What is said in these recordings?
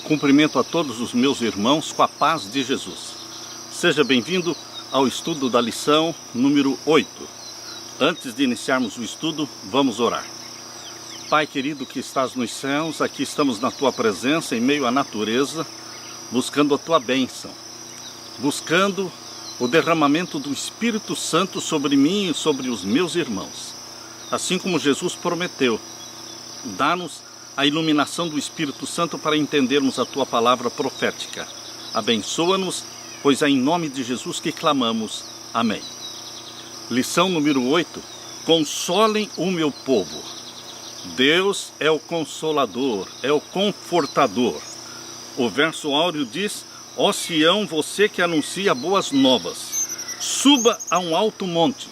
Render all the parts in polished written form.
Cumprimento a todos os meus irmãos com a paz de Jesus. Seja bem-vindo ao estudo da lição número 8. Antes de iniciarmos o estudo, vamos orar. Pai querido que estás nos céus, aqui estamos na Tua presença, em meio à natureza, buscando a Tua bênção, buscando o derramamento do Espírito Santo sobre mim e sobre os meus irmãos. Assim como Jesus prometeu, dá-nos a iluminação do Espírito Santo para entendermos a Tua palavra profética. Abençoa-nos, pois é em nome de Jesus que clamamos. Amém. Lição número 8. Consolem o meu povo. Deus é o Consolador, é o Confortador. O verso áureo diz: ó Sião, você que anuncia boas novas, suba a um alto monte.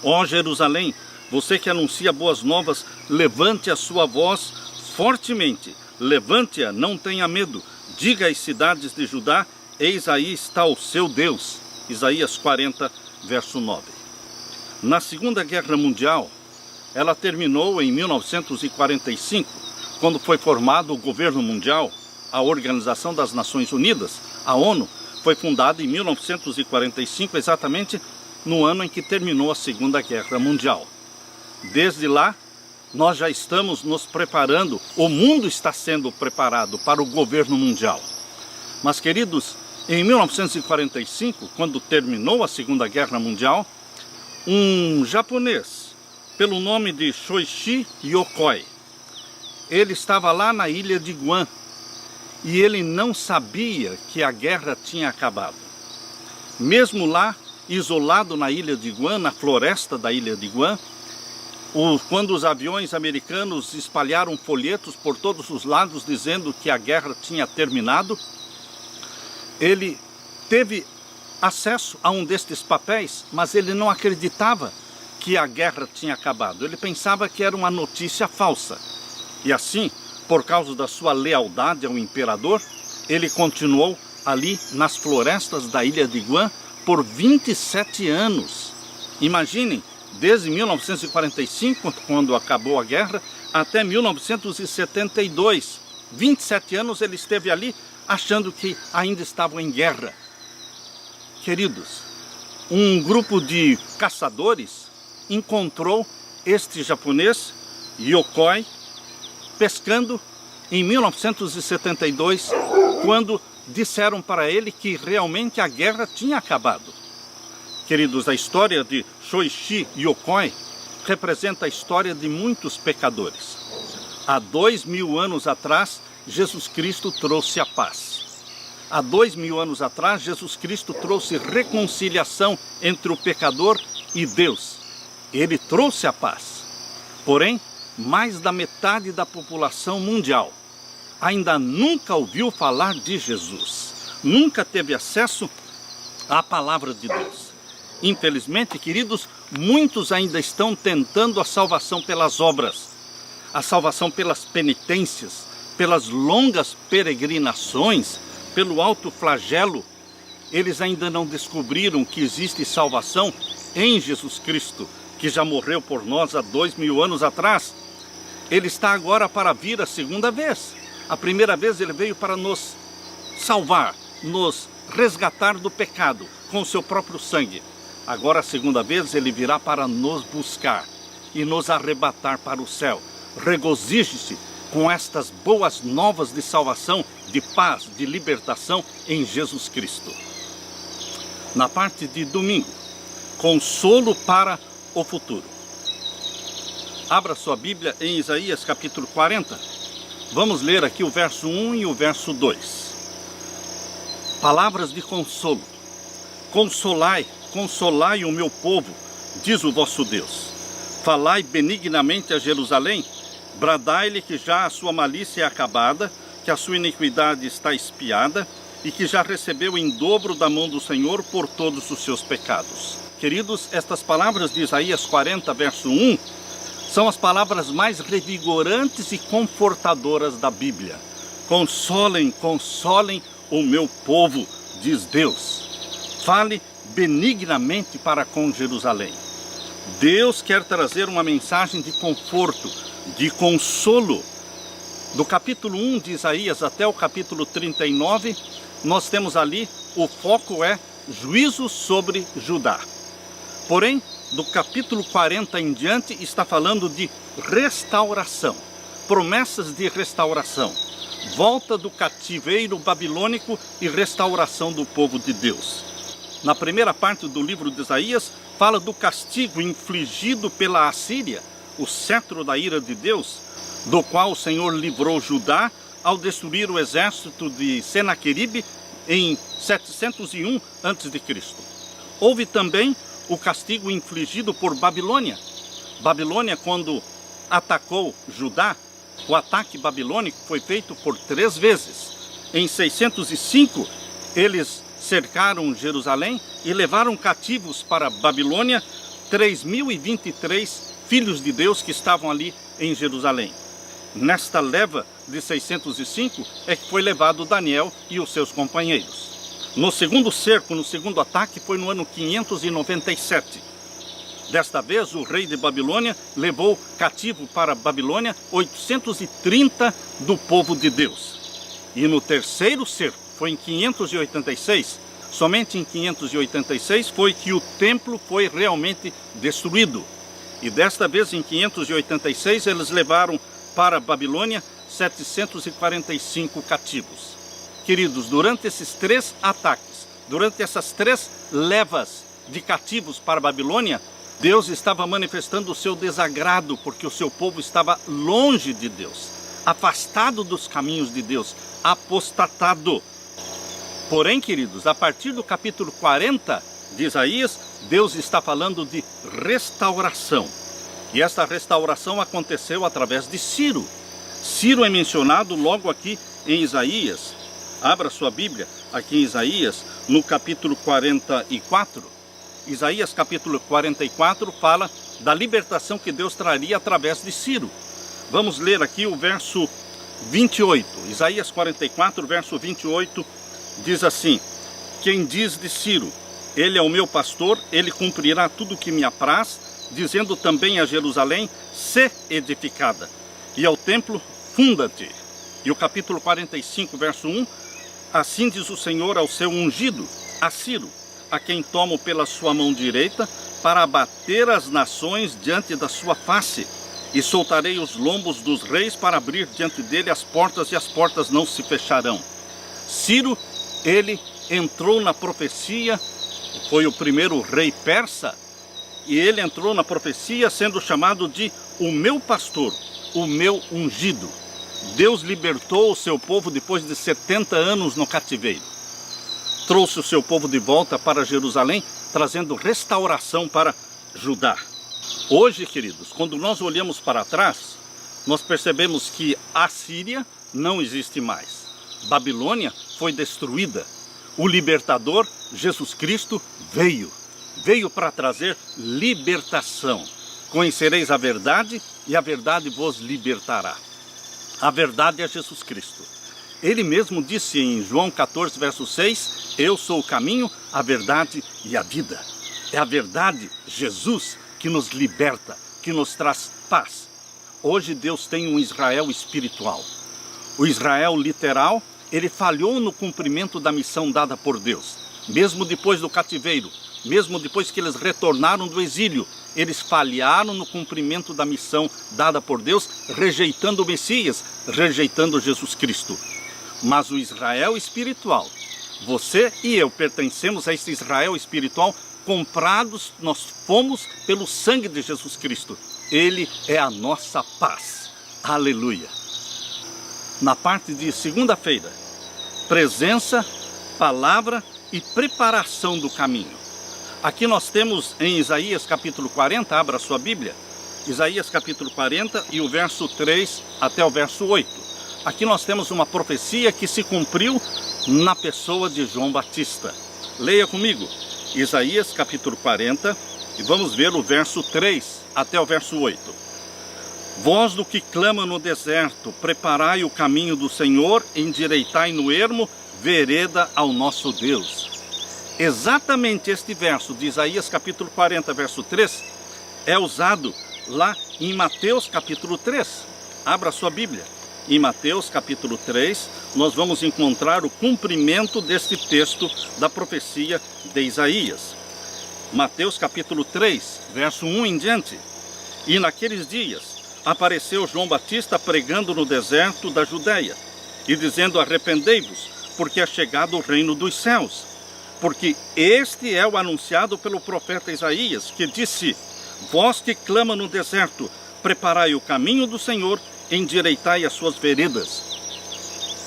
Ó Jerusalém, você que anuncia boas novas, levante a sua voz fortemente, levante-a, não tenha medo, diga às cidades de Judá: eis aí está o seu Deus. Isaías 40, verso 9. Na Segunda Guerra Mundial, ela terminou em 1945, quando foi formado o governo mundial. A Organização das Nações Unidas, a ONU, foi fundada em 1945, exatamente no ano em que terminou a Segunda Guerra Mundial. Desde lá, nós já estamos nos preparando, o mundo está sendo preparado para o governo mundial. Mas, queridos, em 1945, quando terminou a Segunda Guerra Mundial, um japonês, pelo nome de Shoichi Yokoi, ele estava lá na ilha de Guam e ele não sabia que a guerra tinha acabado. Mesmo lá, isolado na ilha de Guam, na floresta da ilha de Guam, quando os aviões americanos espalharam folhetos por todos os lados dizendo que a guerra tinha terminado, ele teve acesso a um destes papéis, mas ele não acreditava que a guerra tinha acabado. Ele pensava que era uma notícia falsa. E assim, por causa da sua lealdade ao imperador, ele continuou ali nas florestas da ilha de Guam por 27 anos. Imaginem, desde 1945, quando acabou a guerra, até 1972. 27 anos ele esteve ali, achando que ainda estavam em guerra. Queridos, um grupo de caçadores encontrou este japonês, Yokoi, pescando em 1972, quando disseram para ele que realmente a guerra tinha acabado. Queridos, a história de Shoichi Yokoi representa a história de muitos pecadores. Há 2000 anos atrás, Jesus Cristo trouxe a paz. Há 2000 anos atrás, Jesus Cristo trouxe reconciliação entre o pecador e Deus. Ele trouxe a paz. Porém, mais da metade da população mundial ainda nunca ouviu falar de Jesus. Nunca teve acesso à palavra de Deus. Infelizmente, queridos, muitos ainda estão tentando a salvação pelas obras, a salvação pelas penitências, pelas longas peregrinações, pelo alto flagelo. Eles ainda não descobriram que existe salvação em Jesus Cristo, que já morreu por nós há 2000 anos atrás. Ele está agora para vir a segunda vez. A primeira vez ele veio para nos salvar, nos resgatar do pecado com o seu próprio sangue. Agora, a segunda vez, ele virá para nos buscar e nos arrebatar para o céu. Regozije-se com estas boas novas de salvação, de paz, de libertação em Jesus Cristo. Na parte de domingo, consolo para o futuro. Abra sua Bíblia em Isaías capítulo 40. Vamos ler aqui o verso 1 e o verso 2. Palavras de consolo. Consolai o meu povo, diz o vosso Deus. Falai benignamente a Jerusalém, bradai-lhe que já a sua malícia é acabada, que a sua iniquidade está expiada e que já recebeu em dobro da mão do Senhor por todos os seus pecados. Queridos, estas palavras de Isaías 40, verso 1, são as palavras mais revigorantes e confortadoras da Bíblia. Consolem o meu povo, diz Deus. Fale benignamente para com Jerusalém. Deus quer trazer uma mensagem de conforto, de consolo Do capítulo 1 de Isaías até o capítulo 39, nós temos ali, o foco é juízo sobre Judá. Porém, do capítulo 40 em diante, está falando de restauração, promessas de restauração, volta do cativeiro babilônico e restauração do povo de Deus. Na primeira parte do livro de Isaías, fala do castigo infligido pela Assíria, o cetro da ira de Deus, do qual o Senhor livrou Judá ao destruir o exército de Senaqueribe em 701 a.C. Houve também o castigo infligido por Babilônia. Babilônia, quando atacou Judá, o ataque babilônico foi feito por 3 vezes. Em 605, eles cercaram Jerusalém e levaram cativos para Babilônia 3.023 filhos de Deus que estavam ali em Jerusalém. Nesta leva de 605 é que foi levado Daniel e os seus companheiros. No segundo cerco, no segundo ataque, foi no ano 597. Desta vez, o rei de Babilônia levou cativo para Babilônia 830 do povo de Deus. E no terceiro cerco, foi em 586, somente em 586 foi que o templo foi realmente destruído. E desta vez, em 586, eles levaram para Babilônia 745 cativos. Queridos, durante esses 3 ataques, durante essas 3 levas de cativos para a Babilônia, Deus estava manifestando o seu desagrado, porque o seu povo estava longe de Deus, afastado dos caminhos de Deus, apostatado. Porém, queridos, a partir do capítulo 40 de Isaías, Deus está falando de restauração. E esta restauração aconteceu através de Ciro. Ciro é mencionado logo aqui em Isaías. Abra sua Bíblia aqui em Isaías, no capítulo 44. Isaías capítulo 44 fala da libertação que Deus traria através de Ciro. Vamos ler aqui o verso 28. Isaías 44, verso 28, diz assim: Quem diz de Ciro, ele é o meu pastor, ele cumprirá tudo o que me apraz, dizendo também a Jerusalém, sê edificada, e ao templo, funda-te. E o capítulo 45, verso 1, assim diz o Senhor ao seu ungido, a Ciro, a quem tomo pela sua mão direita, para abater as nações diante da sua face, e soltarei os lombos dos reis para abrir diante dele as portas, e as portas não se fecharão. Ciro, ele entrou na profecia, foi o primeiro rei persa, e ele entrou na profecia sendo chamado de o meu pastor, o meu ungido. Deus libertou o seu povo depois de 70 anos no cativeiro. Trouxe o seu povo de volta para Jerusalém, trazendo restauração para Judá. Hoje, queridos, quando nós olhamos para trás, nós percebemos que a Síria não existe mais. Babilônia foi destruída. O libertador, Jesus Cristo, veio para trazer libertação. Conhecereis a verdade e a verdade vos libertará. A verdade é Jesus Cristo. Ele mesmo disse em João 14, verso 6, eu sou o caminho, a verdade e a vida. É a verdade, Jesus, que nos liberta, que nos traz paz. Hoje Deus tem um Israel espiritual. O Israel literal, ele falhou no cumprimento da missão dada por Deus. Mesmo depois do cativeiro, mesmo depois que eles retornaram do exílio, eles falharam no cumprimento da missão dada por Deus, rejeitando o Messias, rejeitando Jesus Cristo. Mas o Israel espiritual, você e eu pertencemos a esse Israel espiritual, comprados, nós fomos pelo sangue de Jesus Cristo. Ele é a nossa paz. Aleluia. Na parte de segunda-feira, presença, palavra e preparação do caminho. Aqui nós temos em Isaías capítulo 40, abra sua Bíblia, Isaías capítulo 40 e o verso 3 até o verso 8. Aqui nós temos uma profecia que se cumpriu na pessoa de João Batista. Leia comigo, Isaías capítulo 40 e vamos ver o verso 3 até o verso 8. Voz do que clama no deserto, preparai o caminho do Senhor, endireitai no ermo, vereda ao nosso Deus. Exatamente este verso de Isaías capítulo 40, verso 3, é usado lá em Mateus capítulo 3. Abra sua Bíblia. em Mateus capítulo 3, nós vamos encontrar o cumprimento deste texto da profecia de Isaías. Mateus capítulo 3, verso 1 em diante. E naqueles dias apareceu João Batista pregando no deserto da Judéia e dizendo: arrependei-vos, porque é chegado o reino dos céus. Porque este é o anunciado pelo profeta Isaías, que disse: vós que clama no deserto, preparai o caminho do Senhor, endireitai as suas veredas.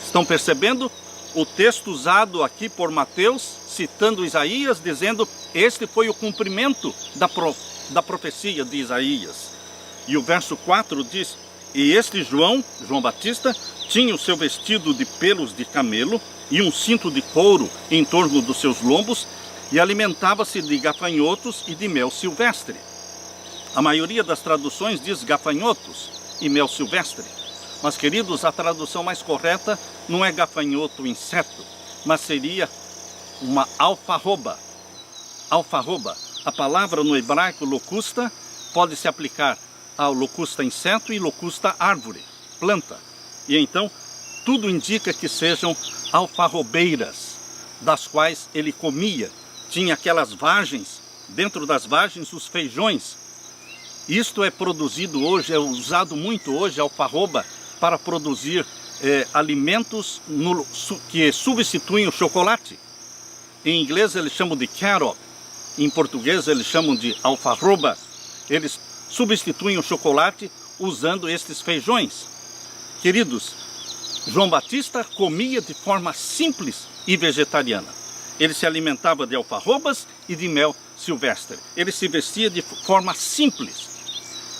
Estão percebendo o texto usado aqui por Mateus, citando Isaías, dizendo: este foi o cumprimento da profecia de Isaías. E o verso 4 diz: e este João Batista, tinha o seu vestido de pelos de camelo e um cinto de couro em torno dos seus lombos, e alimentava-se de gafanhotos e de mel silvestre. A maioria das traduções diz gafanhotos e mel silvestre. Mas, queridos, a tradução mais correta não é gafanhoto, inseto, mas seria uma alfarroba. Alfarroba. A palavra no hebraico locusta pode se aplicar ao locusta inseto e locusta árvore, planta. E então, tudo indica que sejam alfarrobeiras, das quais ele comia. Tinha aquelas vagens, dentro das vagens os feijões. Isto é produzido hoje, é usado muito hoje, a alfarroba, para produzir alimentos que substituem o chocolate. Em inglês eles chamam de carob, em português eles chamam de alfarroba. Eles substituem o chocolate usando estes feijões. Queridos, João Batista comia de forma simples e vegetariana. Ele se alimentava de alfarrobas e de mel silvestre. Ele se vestia de forma simples.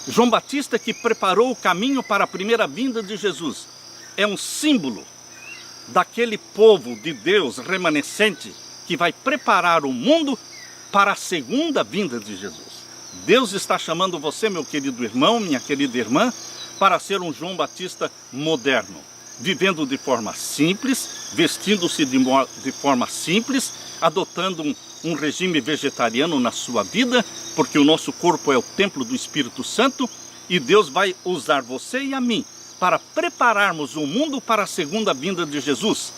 João Batista, que preparou o caminho para a primeira vinda de Jesus, é um símbolo daquele povo de Deus remanescente que vai preparar o mundo para a segunda vinda de Jesus. Deus está chamando você, meu querido irmão, minha querida irmã, para ser um João Batista moderno, vivendo de forma simples, vestindo-se de forma simples, adotando um regime vegetariano na sua vida, porque o nosso corpo é o templo do Espírito Santo, e Deus vai usar você e a mim para prepararmos o mundo para a segunda vinda de Jesus.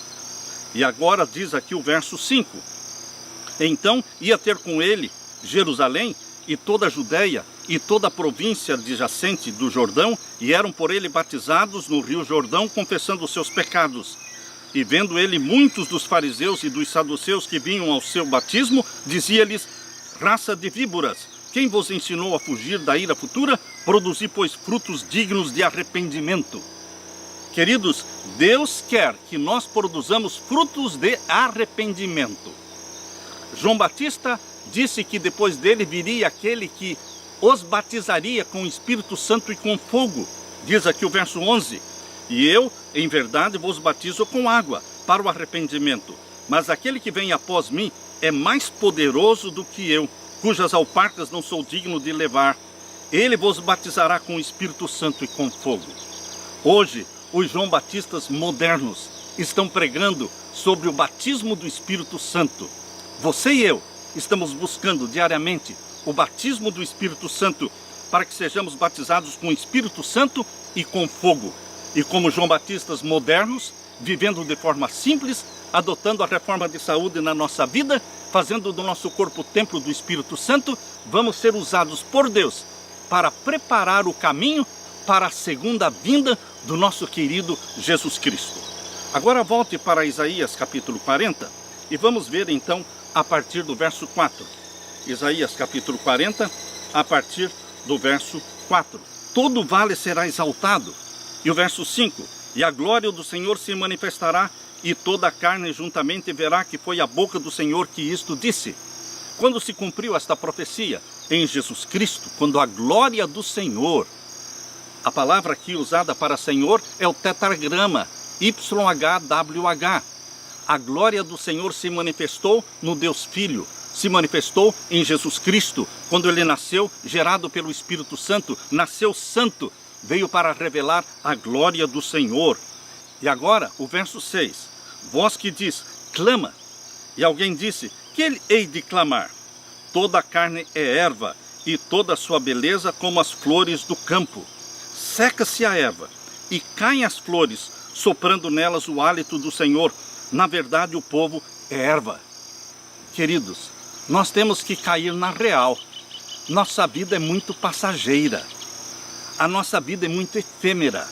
E agora diz aqui o verso 5. Então ia ter com ele Jerusalém e toda a Judéia e toda a província adjacente do Jordão, e eram por ele batizados no rio Jordão, confessando os seus pecados. E vendo ele muitos dos fariseus e dos saduceus que vinham ao seu batismo, dizia-lhes: raça de víboras, quem vos ensinou a fugir da ira futura? Produzi, pois, frutos dignos de arrependimento. Queridos, Deus quer que nós produzamos frutos de arrependimento. João Batista disse que depois dele viria aquele que os batizaria com o Espírito Santo e com fogo. Diz aqui o verso 11: e eu, em verdade, vos batizo com água para o arrependimento. Mas aquele que vem após mim é mais poderoso do que eu, cujas alparcas não sou digno de levar. Ele vos batizará com o Espírito Santo e com fogo. Hoje, os João Batistas modernos estão pregando sobre o batismo do Espírito Santo. Você e eu estamos buscando diariamente o batismo do Espírito Santo, para que sejamos batizados com o Espírito Santo e com fogo. E como João Batistas modernos, vivendo de forma simples, adotando a reforma de saúde na nossa vida, fazendo do nosso corpo o templo do Espírito Santo, vamos ser usados por Deus para preparar o caminho para a segunda vinda do nosso querido Jesus Cristo. Agora volte para Isaías capítulo 40 e vamos ver então a partir do verso 4. Isaías capítulo 40, a partir do verso 4. Todo vale será exaltado. E o verso 5. E a glória do Senhor se manifestará, e toda a carne juntamente verá que foi a boca do Senhor que isto disse. Quando se cumpriu esta profecia? Em Jesus Cristo, quando a glória do Senhor, a palavra aqui usada para Senhor é o tetragrama, YHWH. A glória do Senhor se manifestou no Deus Filho, se manifestou em Jesus Cristo, quando ele nasceu, gerado pelo Espírito Santo, nasceu santo, veio para revelar a glória do Senhor. E agora, o verso 6. Vós que diz, clama. E alguém disse, que hei de clamar? Toda a carne é erva, e toda a sua beleza como as flores do campo. Seca-se a erva, e caem as flores, soprando nelas o hálito do Senhor. Na verdade, o povo é erva. Queridos, nós temos que cair na real. Nossa vida é muito passageira. A nossa vida é muito efêmera.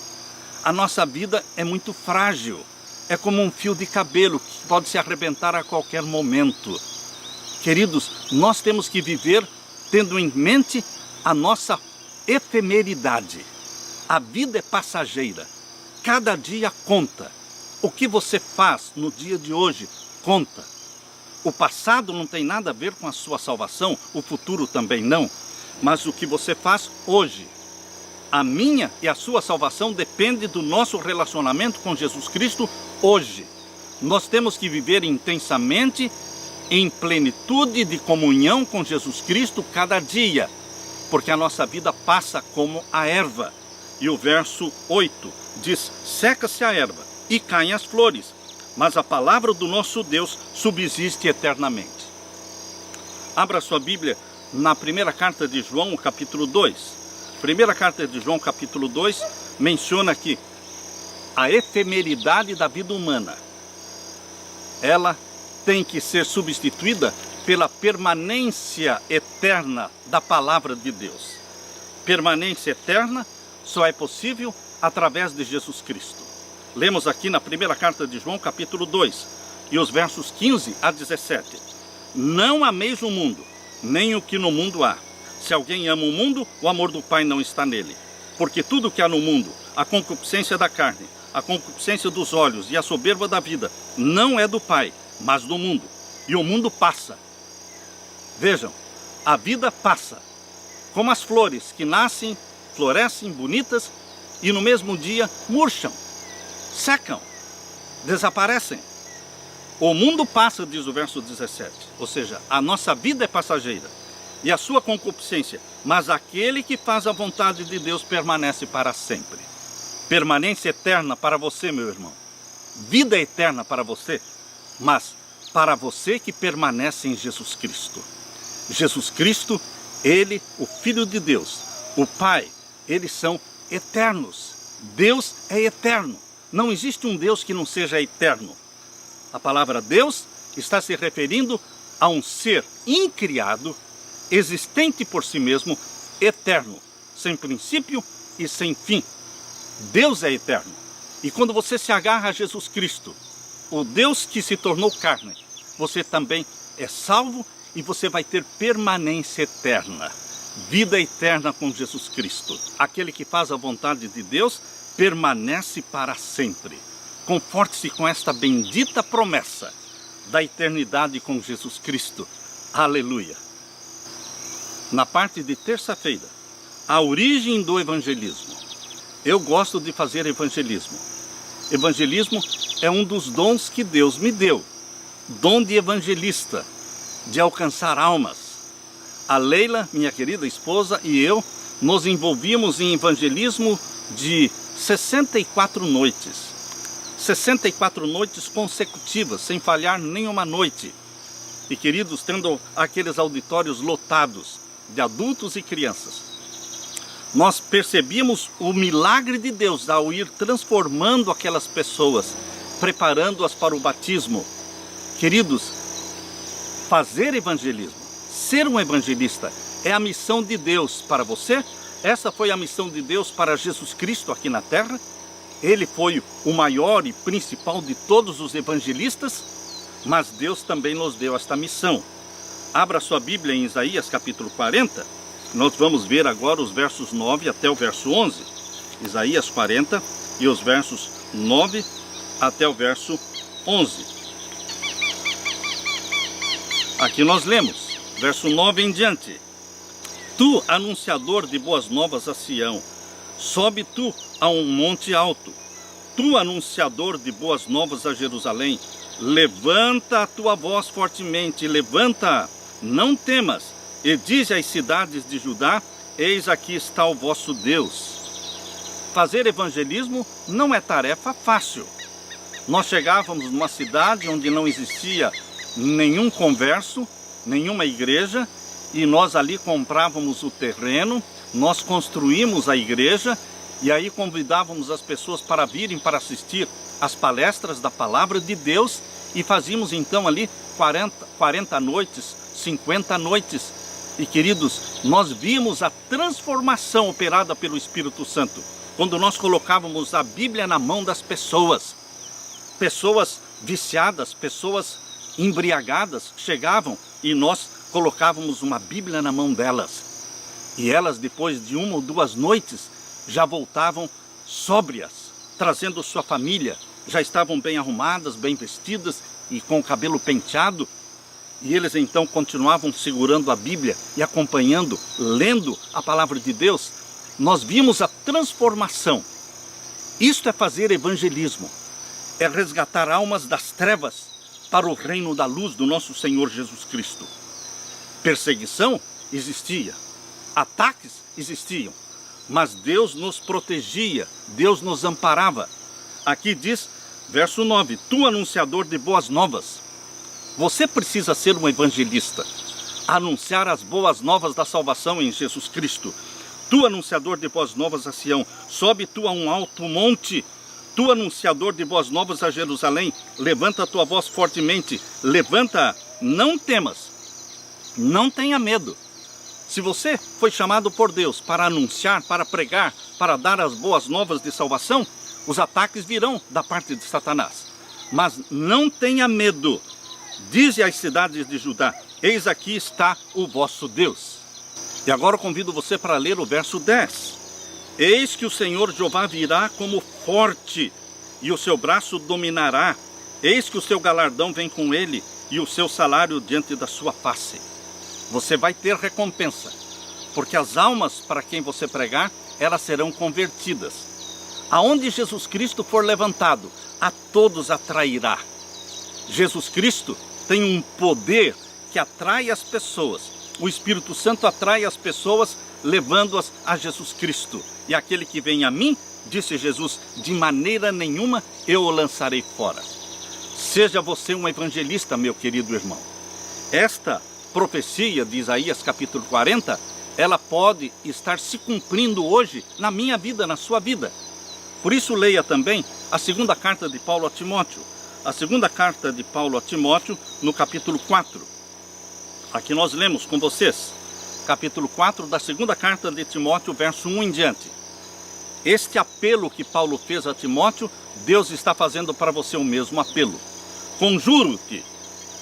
A nossa vida é muito frágil. É como um fio de cabelo que pode se arrebentar a qualquer momento. Queridos, nós temos que viver tendo em mente a nossa efemeridade. A vida é passageira. Cada dia conta. O que você faz no dia de hoje conta. O passado não tem nada a ver com a sua salvação, o futuro também não. Mas o que você faz hoje, a minha e a sua salvação depende do nosso relacionamento com Jesus Cristo hoje. Nós temos que viver intensamente, em plenitude de comunhão com Jesus Cristo cada dia, porque a nossa vida passa como a erva. E o verso 8 diz: seca-se a erva e caem as flores, mas a palavra do nosso Deus subsiste eternamente. Abra sua Bíblia na primeira carta de João, capítulo 2. Primeira carta de João, capítulo 2, menciona que a efemeridade da vida humana, ela tem que ser substituída pela permanência eterna da palavra de Deus. Permanência eterna só é possível através de Jesus Cristo. Lemos aqui na primeira carta de João, capítulo 2, e os versos 15 a 17. Não ameis o mundo, nem o que no mundo há. Se alguém ama o mundo, o amor do Pai não está nele. Porque tudo que há no mundo, a concupiscência da carne, a concupiscência dos olhos e a soberba da vida, não é do Pai, mas do mundo. E o mundo passa. Vejam, a vida passa. Como as flores que nascem, florescem bonitas e no mesmo dia murcham, secam, desaparecem. O mundo passa, diz o verso 17. Ou seja, a nossa vida é passageira e a sua concupiscência, mas aquele que faz a vontade de Deus permanece para sempre. Permanência eterna para você, meu irmão. Vida eterna para você, mas para você que permanece em Jesus Cristo. Jesus Cristo, Ele, o Filho de Deus, o Pai, eles são eternos. Deus é eterno. Não existe um Deus que não seja eterno. A palavra Deus está se referindo a um ser incriado, existente por si mesmo, eterno, sem princípio e sem fim. Deus é eterno. E quando você se agarra a Jesus Cristo, o Deus que se tornou carne, você também é salvo e você vai ter permanência eterna. Vida eterna com Jesus Cristo. Aquele que faz a vontade de Deus permanece para sempre. Conforte-se com esta bendita promessa da eternidade com Jesus Cristo. Aleluia. Na parte de terça-feira, a origem do evangelismo. Eu gosto de fazer evangelismo. Evangelismo é um dos dons que Deus me deu. Dom de evangelista, de alcançar almas. A Leila, minha querida esposa, e eu nos envolvimos em evangelismo de 64 noites. 64 noites consecutivas, sem falhar nenhuma noite. E queridos, tendo aqueles auditórios lotados de adultos e crianças, nós percebíamos o milagre de Deus ao ir transformando aquelas pessoas, preparando-as para o batismo. Queridos, fazer evangelismo, ser um evangelista, é a missão de Deus para você. Essa foi a missão de Deus para Jesus Cristo aqui na terra. Ele foi o maior e principal de todos os evangelistas, mas Deus também nos deu esta missão. Abra sua Bíblia em Isaías capítulo 40, nós vamos ver agora os versos 9 até o verso 11. Isaías 40 e os versos 9 até o verso 11. Aqui nós lemos, verso 9 em diante. Tu, anunciador de boas novas a Sião, sobe tu a um monte alto. Tu, anunciador de boas novas a Jerusalém, levanta a tua voz fortemente, levanta, não temas, e dize às cidades de Judá: eis aqui está o vosso Deus. Fazer evangelismo não é tarefa fácil. Nós chegávamos numa cidade onde não existia nenhum converso, nenhuma igreja, e nós ali comprávamos o terreno, nós construímos a igreja E aí convidávamos as pessoas para virem para assistir às palestras da Palavra de Deus e fazíamos então ali 40 noites, 50 noites. E queridos, nós vimos a transformação operada pelo Espírito Santo quando nós colocávamos a Bíblia na mão das pessoas. Pessoas viciadas, pessoas embriagadas chegavam e nós colocávamos uma Bíblia na mão delas. E elas, depois de 1 ou 2 noites, já voltavam sóbrias, trazendo sua família. Já estavam bem arrumadas, bem vestidas e com o cabelo penteado. E eles então continuavam segurando a Bíblia e acompanhando, lendo a palavra de Deus. Nós vimos a transformação. Isto é fazer evangelismo. É resgatar almas das trevas para o reino da luz do nosso Senhor Jesus Cristo. Perseguição existia. Ataques existiam. Mas Deus nos protegia, Deus nos amparava. Aqui diz, verso 9, tu anunciador de boas novas. Você precisa ser um evangelista, anunciar as boas novas da salvação em Jesus Cristo. Tu anunciador de boas novas a Sião, sobe tu a um alto monte. Tu anunciador de boas novas a Jerusalém, levanta a tua voz fortemente, levanta, não temas, não tenha medo. Se você foi chamado por Deus para anunciar, para pregar, para dar as boas novas de salvação, os ataques virão da parte de Satanás. Mas não tenha medo. Dize às cidades de Judá, eis aqui está o vosso Deus. E agora eu convido você para ler o verso 10. Eis que o Senhor Jeová virá como forte, e o seu braço dominará. Eis que o seu galardão vem com ele, e o seu salário diante da sua face. Você vai ter recompensa, porque as almas para quem você pregar, elas serão convertidas. Aonde Jesus Cristo for levantado, a todos atrairá. Jesus Cristo tem um poder que atrai as pessoas. O Espírito Santo atrai as pessoas, levando-as a Jesus Cristo. E aquele que vem a mim, disse Jesus, de maneira nenhuma eu o lançarei fora. Seja você um evangelista, meu querido irmão. Esta profecia de Isaías capítulo 40, ela pode estar se cumprindo hoje na minha vida, na sua vida. Por isso leia também a segunda carta de Paulo a Timóteo. A segunda carta de Paulo a Timóteo, no capítulo 4. Aqui nós lemos com vocês, capítulo 4 da segunda carta de Timóteo, verso 1 em diante. Este apelo que Paulo fez a Timóteo, Deus está fazendo para você o mesmo apelo. Conjuro-te,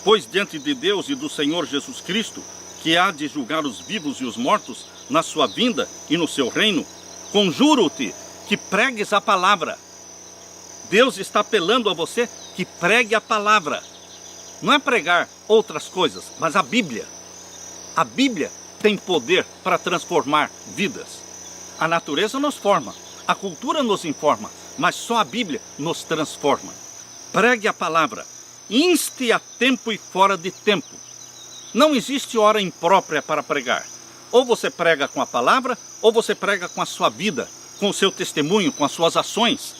pois diante de Deus e do Senhor Jesus Cristo, que há de julgar os vivos e os mortos na sua vinda e no seu reino, conjuro-te que pregues a palavra. Deus está apelando a você que pregue a palavra. Não é pregar outras coisas, mas a Bíblia. A Bíblia tem poder para transformar vidas. A natureza nos forma, a cultura nos informa, mas só a Bíblia nos transforma. Pregue a palavra. Inste a tempo e fora de tempo. Não existe hora imprópria para pregar. Ou você prega com a palavra, ou você prega com a sua vida, com o seu testemunho, com as suas ações.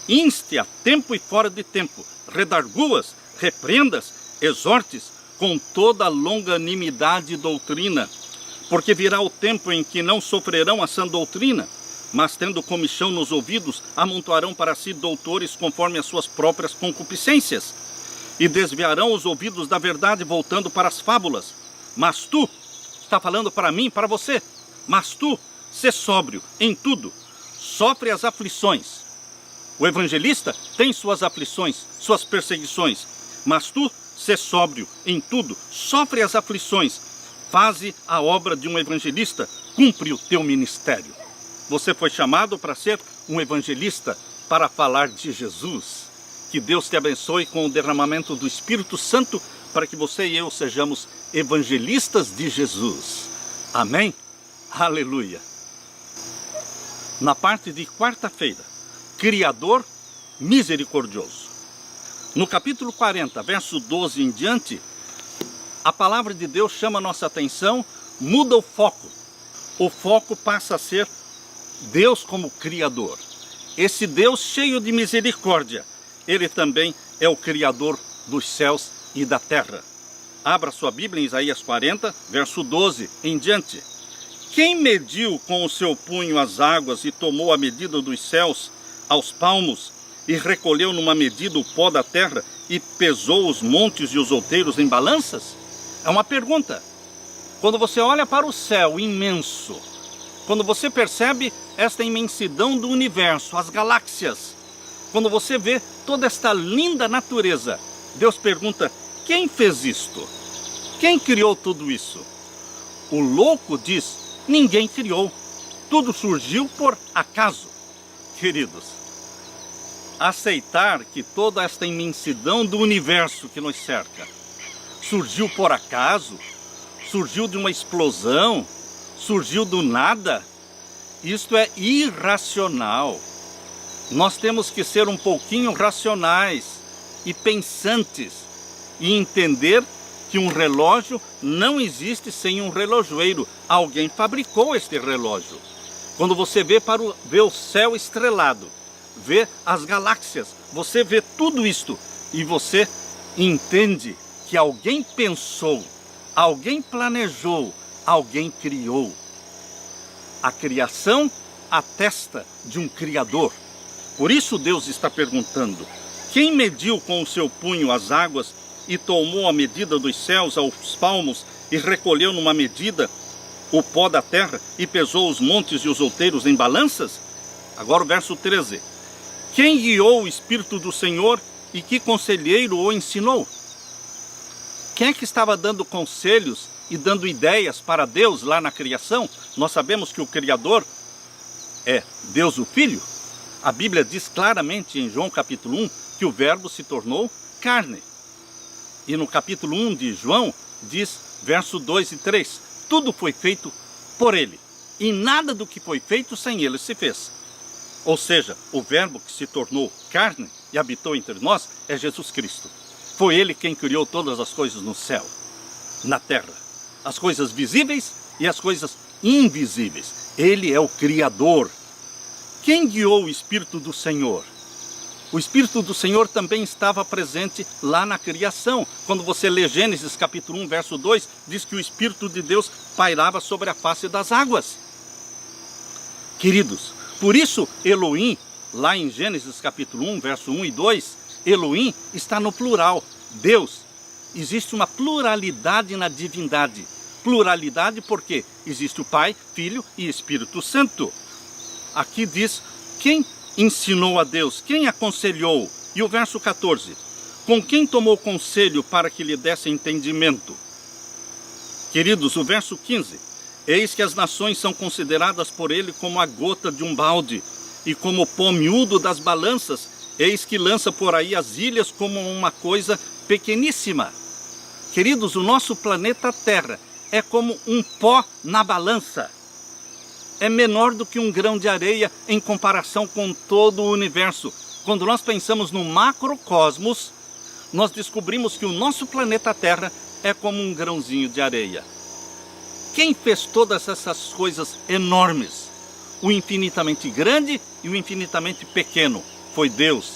Inste a tempo e fora de tempo. Redarguas, repreendas, exortes com toda a longanimidade e doutrina. Porque virá o tempo em que não sofrerão a sã doutrina, mas tendo comichão nos ouvidos, amontoarão para si doutores conforme as suas próprias concupiscências. E desviarão os ouvidos da verdade, voltando para as fábulas. Mas tu, está falando para mim, para você, mas tu, sê sóbrio em tudo, sofre as aflições. O evangelista tem suas aflições, suas perseguições, mas tu, sê sóbrio em tudo, sofre as aflições, faze a obra de um evangelista, cumpre o teu ministério. Você foi chamado para ser um evangelista, para falar de Jesus. Que Deus te abençoe com o derramamento do Espírito Santo, para que você e eu sejamos evangelistas de Jesus. Amém? Aleluia! Na parte de quarta-feira, Criador misericordioso. No capítulo 40, verso 12 em diante, a palavra de Deus chama a nossa atenção, muda o foco. O foco passa a ser Deus como Criador. Esse Deus cheio de misericórdia, Ele também é o Criador dos céus e da terra. Abra sua Bíblia em Isaías 40, verso 12 em diante. Quem mediu com o seu punho as águas e tomou a medida dos céus aos palmos e recolheu numa medida o pó da terra e pesou os montes e os outeiros em balanças? É uma pergunta. Quando você olha para o céu imenso, quando você percebe esta imensidão do universo, as galáxias, quando você vê toda esta linda natureza, Deus pergunta: quem fez isto? Quem criou tudo isso? O louco diz: ninguém criou. Tudo surgiu por acaso. Queridos, aceitar que toda esta imensidão do universo que nos cerca surgiu por acaso, surgiu de uma explosão, surgiu do nada, isto é irracional. Nós temos que ser um pouquinho racionais e pensantes e entender que um relógio não existe sem um relojoeiro. Alguém fabricou este relógio. Quando você vê o céu estrelado, vê as galáxias, você vê tudo isto e você entende que alguém pensou, alguém planejou, alguém criou. A criação atesta de um Criador. Por isso Deus está perguntando: quem mediu com o seu punho as águas e tomou a medida dos céus aos palmos e recolheu numa medida o pó da terra e pesou os montes e os outeiros em balanças? Agora o verso 13. Quem guiou o Espírito do Senhor e que conselheiro o ensinou? Quem é que estava dando conselhos e dando ideias para Deus lá na criação? Nós sabemos que o Criador é Deus o Filho. A Bíblia diz claramente em João capítulo 1 que o Verbo se tornou carne. E no capítulo 1 de João diz, verso 2 e 3, tudo foi feito por Ele, e nada do que foi feito sem Ele se fez. Ou seja, o Verbo que se tornou carne e habitou entre nós é Jesus Cristo. Foi Ele quem criou todas as coisas no céu, na terra, as coisas visíveis e as coisas invisíveis. Ele é o Criador. Quem guiou o Espírito do Senhor? O Espírito do Senhor também estava presente lá na criação. Quando você lê Gênesis capítulo 1, verso 2, diz que o Espírito de Deus pairava sobre a face das águas. Queridos, por isso Elohim, lá em Gênesis capítulo 1, verso 1 e 2, Elohim está no plural, Deus. Existe uma pluralidade na divindade. Pluralidade porque existe o Pai, Filho e Espírito Santo. Aqui diz, quem ensinou a Deus? Quem aconselhou? E o verso 14, com quem tomou conselho para que lhe desse entendimento? Queridos, o verso 15, eis que as nações são consideradas por ele como a gota de um balde, e como o pó miúdo das balanças, eis que lança por aí as ilhas como uma coisa pequeníssima. Queridos, o nosso planeta Terra é como um pó na balança. É menor do que um grão de areia em comparação com todo o universo. Quando nós pensamos no macrocosmos, nós descobrimos que o nosso planeta Terra é como um grãozinho de areia. Quem fez todas essas coisas enormes? O infinitamente grande e o infinitamente pequeno foi Deus.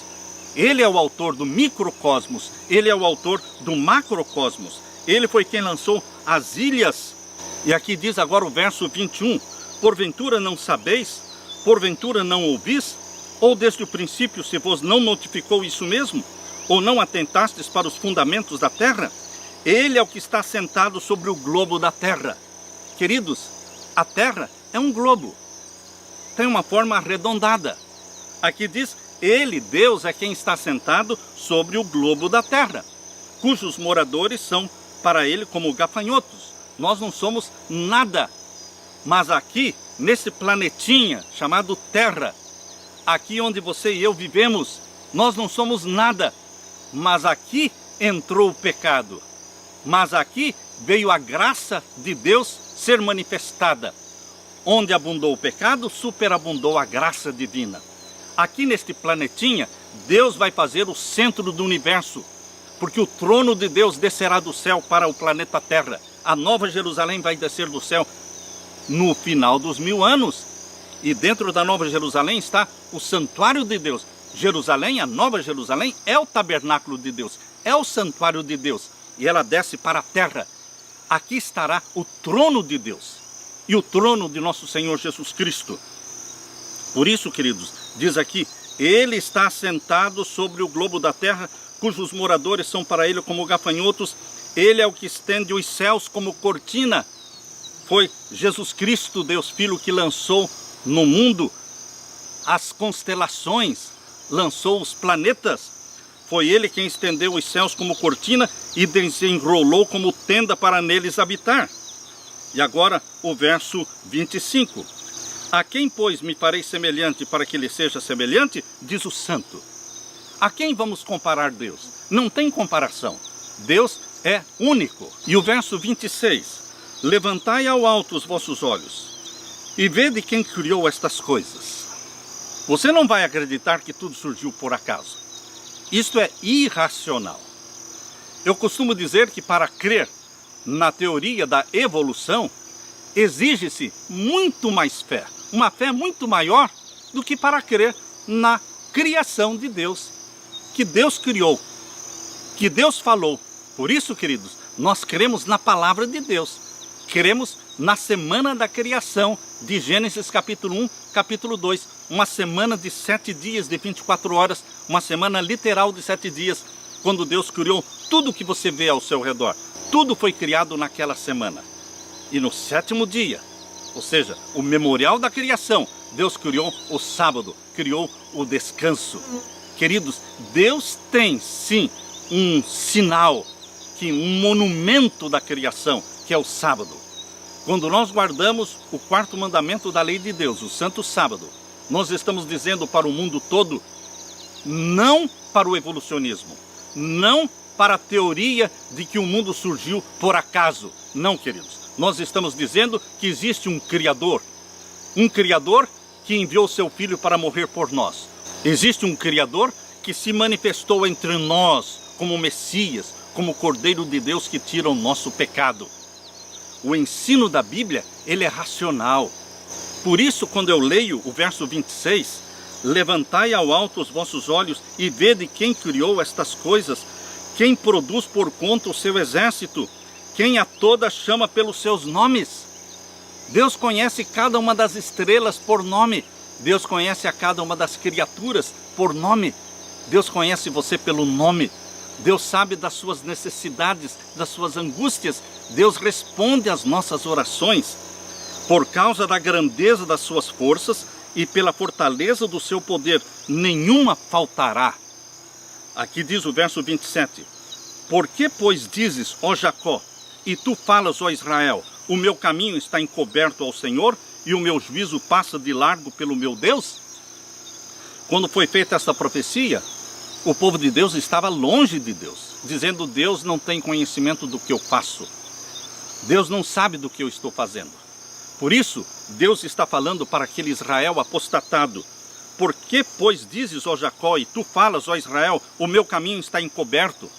Ele é o autor do microcosmos, ele é o autor do macrocosmos. Ele foi quem lançou as ilhas. E aqui diz agora o verso 21, porventura não sabeis? Porventura não ouvis? Ou desde o princípio se vos não notificou isso mesmo? Ou não atentastes para os fundamentos da terra? Ele é o que está sentado sobre o globo da terra. Queridos, a terra é um globo. Tem uma forma arredondada. Aqui diz, ele, Deus, é quem está sentado sobre o globo da terra, cujos moradores são para ele como gafanhotos. Nós não somos nada. Mas aqui, nesse planetinha chamado Terra, aqui onde você e eu vivemos, nós não somos nada. Mas aqui entrou o pecado. Mas aqui veio a graça de Deus ser manifestada. Onde abundou o pecado, superabundou a graça divina. Aqui neste planetinha, Deus vai fazer o centro do universo, porque o trono de Deus descerá do céu para o planeta Terra. A Nova Jerusalém vai descer do céu no final dos 1000 anos. E dentro da Nova Jerusalém está o santuário de Deus. Jerusalém, a Nova Jerusalém, é o tabernáculo de Deus, é o santuário de Deus. E ela desce para a terra. Aqui estará o trono de Deus. e o trono de nosso Senhor Jesus Cristo. Por isso, queridos, diz aqui, ele está assentado sobre o globo da terra, cujos moradores são para ele como gafanhotos. Ele é o que estende os céus como cortina. Foi Jesus Cristo, Deus Filho, que lançou no mundo as constelações, lançou os planetas. Foi ele quem estendeu os céus como cortina e desenrolou como tenda para neles habitar. E agora o verso 25. A quem, pois, me farei semelhante para que lhe seja semelhante? Diz o santo. A quem vamos comparar Deus? Não tem comparação. Deus é único. E o verso 26. Levantai ao alto os vossos olhos e vede quem criou estas coisas. Você não vai acreditar que tudo surgiu por acaso. Isto é irracional. Eu costumo dizer que para crer na teoria da evolução, exige-se muito mais fé, uma fé muito maior do que para crer na criação de Deus, que Deus criou, que Deus falou. Por isso, queridos, nós cremos na palavra de Deus, cremos na semana da criação de Gênesis capítulo 1, capítulo 2, uma semana de 7 dias, de 24 horas, uma semana literal de 7 dias, quando Deus criou tudo que você vê ao seu redor. Tudo foi criado naquela semana. E no 7º dia, ou seja, o memorial da criação, Deus criou o sábado, criou o descanso. Queridos, Deus tem sim um sinal, um monumento da criação, que é o sábado. Quando nós guardamos o 4º mandamento da lei de Deus, o santo sábado, nós estamos dizendo para o mundo todo, não para o evolucionismo, não para a teoria de que o mundo surgiu por acaso. Não, queridos. Nós estamos dizendo que existe um Criador que enviou seu Filho para morrer por nós. Existe um Criador que se manifestou entre nós como Messias, como Cordeiro de Deus que tira o nosso pecado. O ensino da Bíblia, ele é racional. Por isso, quando eu leio o verso 26, levantai ao alto os vossos olhos e vede quem criou estas coisas, quem produz por conta o seu exército, quem a todas chama pelos seus nomes. Deus conhece cada uma das estrelas por nome. Deus conhece a cada uma das criaturas por nome. Deus conhece você pelo nome. Deus sabe das suas necessidades, das suas angústias. Deus responde às nossas orações. Por causa da grandeza das suas forças e pela fortaleza do seu poder, nenhuma faltará. Aqui diz o verso 27. Por que, pois, dizes, ó Jacó, e tu falas, ó Israel, o meu caminho está encoberto ao Senhor e o meu juízo passa de largo pelo meu Deus? Quando foi feita esta profecia, o povo de Deus estava longe de Deus, dizendo, Deus não tem conhecimento do que eu faço. Deus não sabe do que eu estou fazendo. Por isso, Deus está falando para aquele Israel apostatado. Por que, pois, dizes, ó Jacó, e tu falas, ó Israel, o meu caminho está encoberto?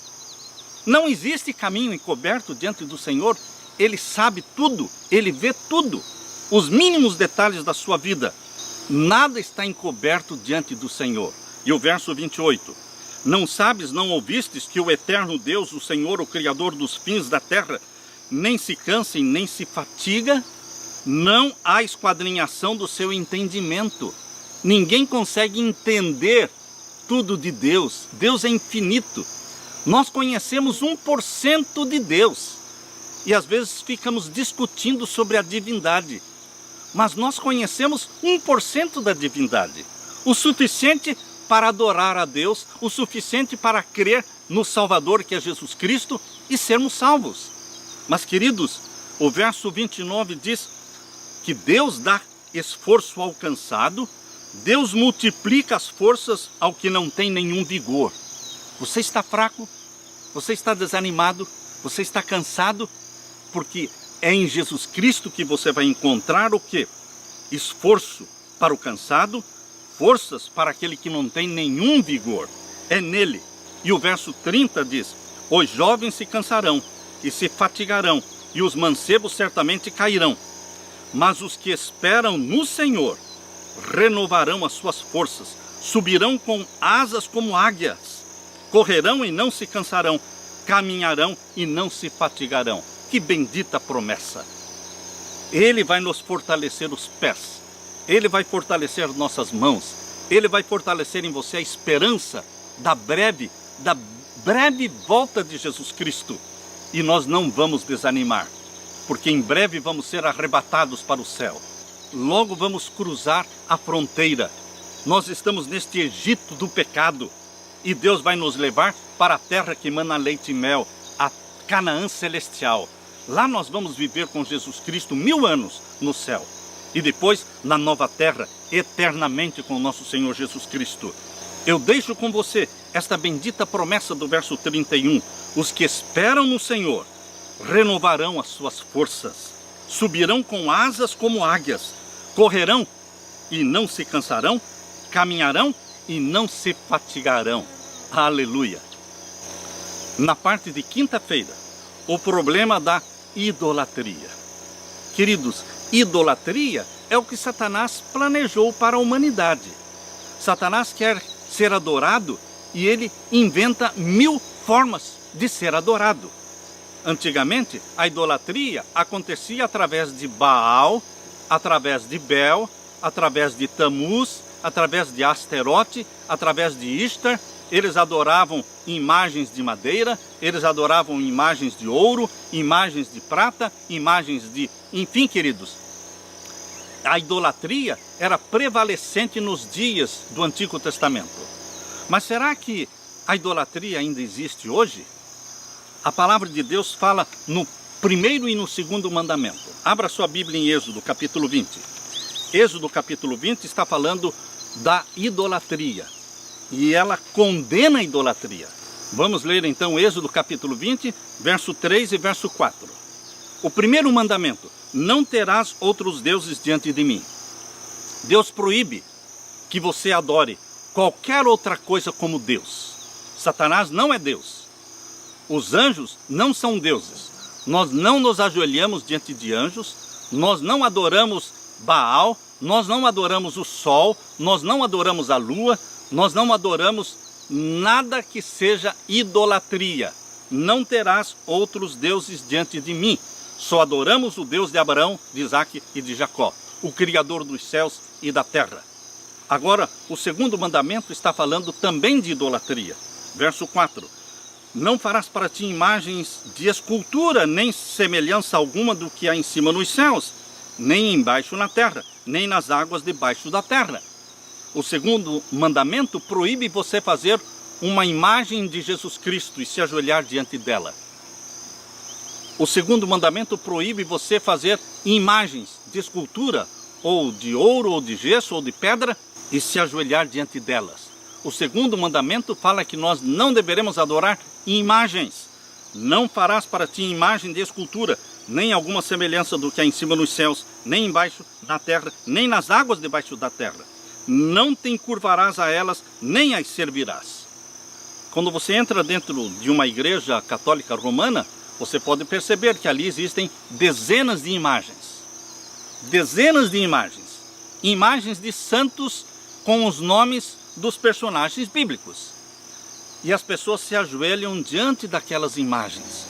Não existe caminho encoberto diante do Senhor. Ele sabe tudo, Ele vê tudo, os mínimos detalhes da sua vida. Nada está encoberto diante do Senhor. E o verso 28. Não sabes, não ouvistes que o eterno Deus, o Senhor, o Criador dos fins da terra, nem se cansa e nem se fatiga? Não há esquadrinhação do seu entendimento. Ninguém consegue entender tudo de Deus. Deus é infinito. Nós conhecemos 1% de Deus. E às vezes ficamos discutindo sobre a divindade. Mas nós conhecemos 1% da divindade. O suficiente para adorar a Deus, o suficiente para crer no Salvador, que é Jesus Cristo, e sermos salvos. Mas, queridos, o verso 29 diz que Deus dá esforço ao cansado, Deus multiplica as forças ao que não tem nenhum vigor. Você está fraco? Você está desanimado? Você está cansado? Porque é em Jesus Cristo que você vai encontrar o quê? Esforço para o cansado, forças para aquele que não tem nenhum vigor. É nele. E o verso 30 diz, os jovens se cansarão e se fatigarão, e os mancebos certamente cairão. Mas os que esperam no Senhor renovarão as suas forças, subirão com asas como águias, correrão e não se cansarão, caminharão e não se fatigarão. Que bendita promessa! Ele vai nos fortalecer os pés, Ele vai fortalecer nossas mãos, Ele vai fortalecer em você a esperança da breve volta de Jesus Cristo. E nós não vamos desanimar, porque em breve vamos ser arrebatados para o céu. Logo vamos cruzar a fronteira. Nós estamos neste Egito do pecado e Deus vai nos levar para a terra que emana leite e mel, a Canaã celestial. Lá nós vamos viver com Jesus Cristo 1000 anos no céu. E depois na nova terra, eternamente com o nosso Senhor Jesus Cristo. Eu deixo com você esta bendita promessa do verso 31. Os que esperam no Senhor renovarão as suas forças. Subirão com asas como águias. Correrão e não se cansarão. Caminharão e não se fatigarão. Aleluia! Na parte de quinta-feira, o problema da idolatria. Queridos, idolatria é o que Satanás planejou para a humanidade. Satanás quer ser adorado e ele inventa 1000 formas de ser adorado. Antigamente, a idolatria acontecia através de Baal, através de Bel, através de Tamuz, através de Asterote, através de Ishtar. Eles adoravam imagens de madeira, eles adoravam imagens de ouro, imagens de prata, imagens de... Enfim, queridos, a idolatria era prevalecente nos dias do Antigo Testamento. Mas será que a idolatria ainda existe hoje? A palavra de Deus fala no primeiro e no segundo mandamento. Abra sua Bíblia em Êxodo, capítulo 20. Êxodo, capítulo 20, está falando da idolatria. E ela condena a idolatria. Vamos ler então Êxodo, capítulo 20, verso 3 e verso 4. O primeiro mandamento: não terás outros deuses diante de mim. Deus proíbe que você adore qualquer outra coisa como Deus. Satanás não é Deus. Os anjos não são deuses. Nós não nos ajoelhamos diante de anjos. Nós não adoramos Baal. Nós não adoramos o sol. Nós não adoramos a lua. Nós não adoramos nada que seja idolatria. Não terás outros deuses diante de mim. Só adoramos o Deus de Abraão, de Isaque e de Jacó, o Criador dos céus e da terra. Agora, o segundo mandamento está falando também de idolatria. Verso 4. Não farás para ti imagens de escultura, nem semelhança alguma do que há em cima nos céus, nem embaixo na terra, nem nas águas debaixo da terra. O segundo mandamento proíbe você fazer uma imagem de Jesus Cristo e se ajoelhar diante dela. O segundo mandamento proíbe você fazer imagens de escultura, ou de ouro, ou de gesso, ou de pedra, e se ajoelhar diante delas. O segundo mandamento fala que nós não deveremos adorar imagens. Não farás para ti imagem de escultura, nem alguma semelhança do que há em cima nos céus, nem embaixo na terra, nem nas águas debaixo da terra. Não te encurvarás a elas, nem as servirás. Quando você entra dentro de uma igreja católica romana, você pode perceber que ali existem dezenas de imagens. Dezenas de imagens. Imagens de santos com os nomes dos personagens bíblicos. E as pessoas se ajoelham diante daquelas imagens.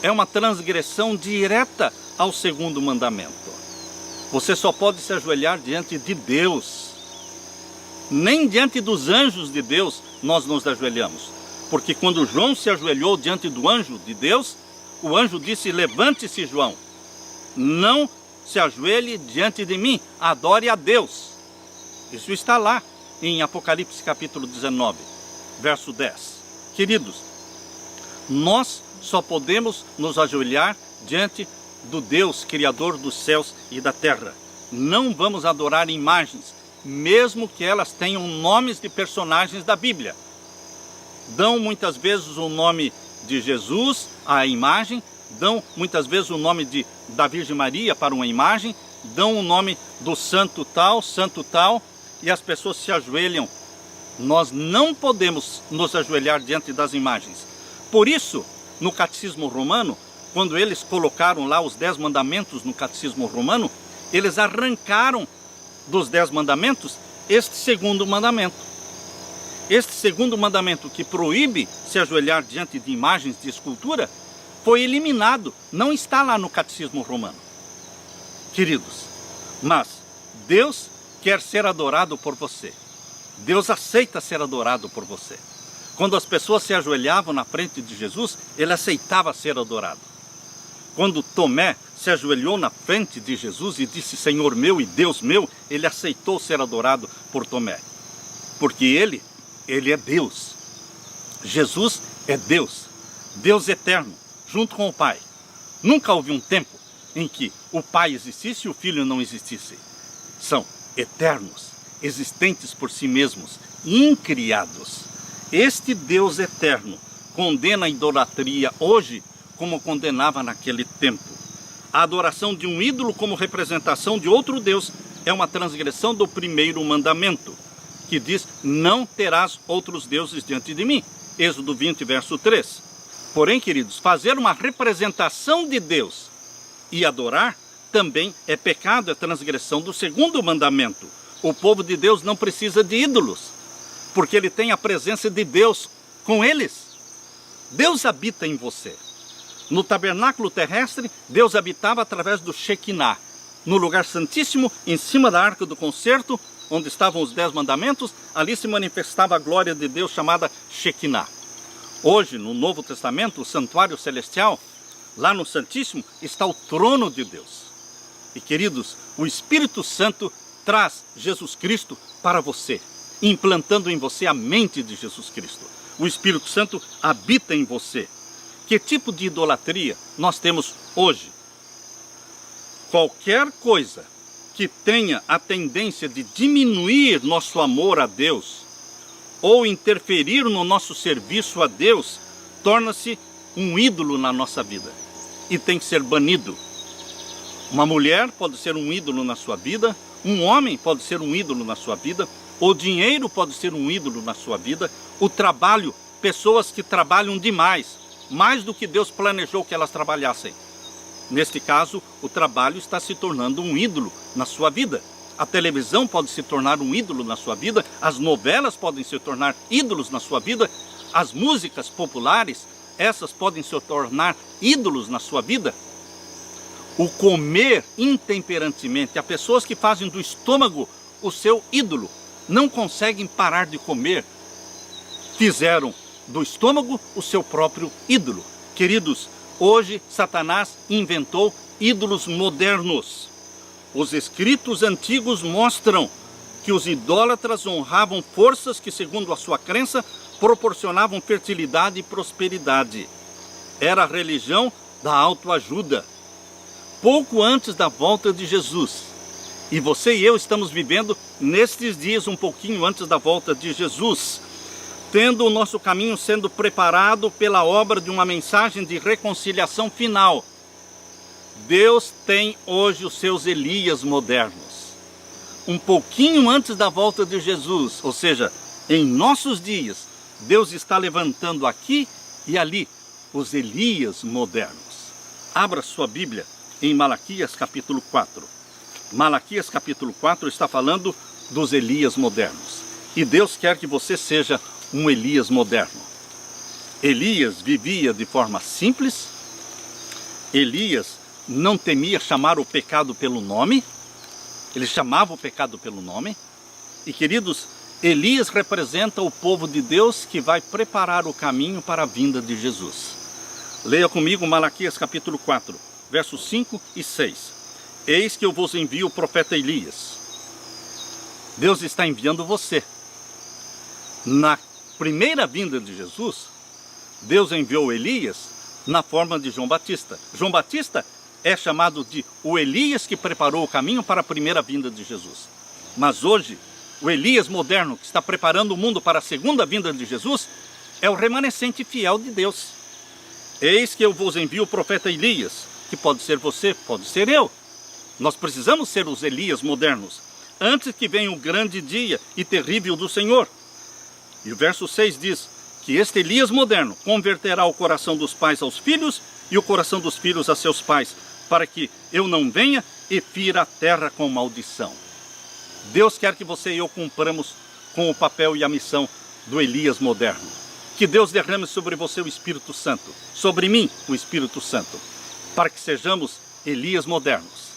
É uma transgressão direta ao segundo mandamento. Você só pode se ajoelhar diante de Deus. Nem diante dos anjos de Deus nós nos ajoelhamos. Porque quando João se ajoelhou diante do anjo de Deus, o anjo disse: levante-se, João. Não se ajoelhe diante de mim, adore a Deus. Isso está lá em Apocalipse capítulo 19, verso 10. Queridos, nós só podemos nos ajoelhar diante do Deus, Criador dos céus e da terra. Não vamos adorar imagens, mesmo que elas tenham nomes de personagens da Bíblia. Dão muitas vezes o nome de Jesus à imagem, dão muitas vezes o nome da Virgem Maria para uma imagem, dão o nome do santo tal, e as pessoas se ajoelham. Nós não podemos nos ajoelhar diante das imagens. Por isso, no Catecismo Romano, quando eles colocaram lá os 10 mandamentos no Catecismo Romano, eles arrancaram dos 10 mandamentos este segundo mandamento. Este segundo mandamento, que proíbe se ajoelhar diante de imagens de escultura, foi eliminado, não está lá no Catecismo Romano. queridos, mas Deus quer ser adorado por você. Deus aceita ser adorado por você. Quando as pessoas se ajoelhavam na frente de Jesus, ele aceitava ser adorado. Quando Tomé se ajoelhou na frente de Jesus e disse, Senhor meu e Deus meu, ele aceitou ser adorado por Tomé. Porque ele é Deus. Jesus é Deus. Deus eterno, junto com o Pai. Nunca houve um tempo em que o Pai existisse e o Filho não existisse. São eternos, existentes por si mesmos, incriados. Este Deus eterno condena a idolatria hoje como condenava naquele tempo. A adoração de um ídolo como representação de outro Deus é uma transgressão do primeiro mandamento, que diz, não terás outros deuses diante de mim. Êxodo 20, verso 3. Porém, queridos, fazer uma representação de Deus e adorar também é pecado, é transgressão do segundo mandamento. O povo de Deus não precisa de ídolos, porque ele tem a presença de Deus com eles. Deus habita em você. No tabernáculo terrestre, Deus habitava através do Shekinah. No lugar santíssimo, em cima da arca do concerto, onde estavam os 10 mandamentos, ali se manifestava a glória de Deus chamada Shekinah. Hoje, no Novo Testamento, o santuário celestial, lá no Santíssimo, está o trono de Deus. E queridos, o Espírito Santo traz Jesus Cristo para você, implantando em você a mente de Jesus Cristo. O Espírito Santo habita em você. Que tipo de idolatria nós temos hoje? Qualquer coisa que tenha a tendência de diminuir nosso amor a Deus ou interferir no nosso serviço a Deus, torna-se um ídolo na nossa vida e tem que ser banido. Uma mulher pode ser um ídolo na sua vida, um homem pode ser um ídolo na sua vida, o dinheiro pode ser um ídolo na sua vida, o trabalho, pessoas que trabalham demais, mais do que Deus planejou que elas trabalhassem. Neste caso, o trabalho está se tornando um ídolo na sua vida. A televisão pode se tornar um ídolo na sua vida, as novelas podem se tornar ídolos na sua vida, as músicas populares, essas podem se tornar ídolos na sua vida. O comer intemperantemente, há pessoas que fazem do estômago o seu ídolo, não conseguem parar de comer, fizeram do estômago o seu próprio ídolo. Queridos, hoje Satanás inventou ídolos modernos. Os escritos antigos mostram que os idólatras honravam forças que, segundo a sua crença, proporcionavam fertilidade e prosperidade. Era a religião da autoajuda. Pouco antes da volta de Jesus, e você e eu estamos vivendo nestes dias um pouquinho antes da volta de Jesus, tendo o nosso caminho sendo preparado pela obra de uma mensagem de reconciliação final. Deus tem hoje os seus Elias modernos. Um pouquinho antes da volta de Jesus, ou seja, em nossos dias, Deus está levantando aqui e ali os Elias modernos. Abra sua Bíblia em Malaquias capítulo 4. Malaquias capítulo 4 está falando dos Elias modernos. E Deus quer que você seja um Elias moderno. Elias vivia de forma simples. Elias não temia chamar o pecado pelo nome. Ele chamava o pecado pelo nome. E queridos, Elias representa o povo de Deus que vai preparar o caminho para a vinda de Jesus. Leia comigo Malaquias capítulo 4, versos 5 e 6. Eis que eu vos envio o profeta Elias. Deus está enviando você. Na primeira vinda de Jesus, Deus enviou Elias na forma de João Batista. João Batista é chamado de o Elias que preparou o caminho para a primeira vinda de Jesus. Mas hoje, o Elias moderno que está preparando o mundo para a segunda vinda de Jesus é o remanescente fiel de Deus. Eis que eu vos envio o profeta Elias, que pode ser você, pode ser eu. Nós precisamos ser os Elias modernos, antes que venha o grande dia e terrível do Senhor. E o verso 6 diz que este Elias moderno converterá o coração dos pais aos filhos e o coração dos filhos a seus pais, para que eu não venha e fira a terra com maldição. Deus quer que você e eu cumpramos com o papel e a missão do Elias moderno. Que Deus derrame sobre você o Espírito Santo, sobre mim o Espírito Santo, para que sejamos Elias modernos.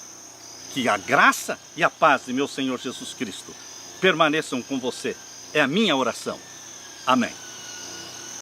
Que a graça e a paz de meu Senhor Jesus Cristo permaneçam com você. É a minha oração. Amém.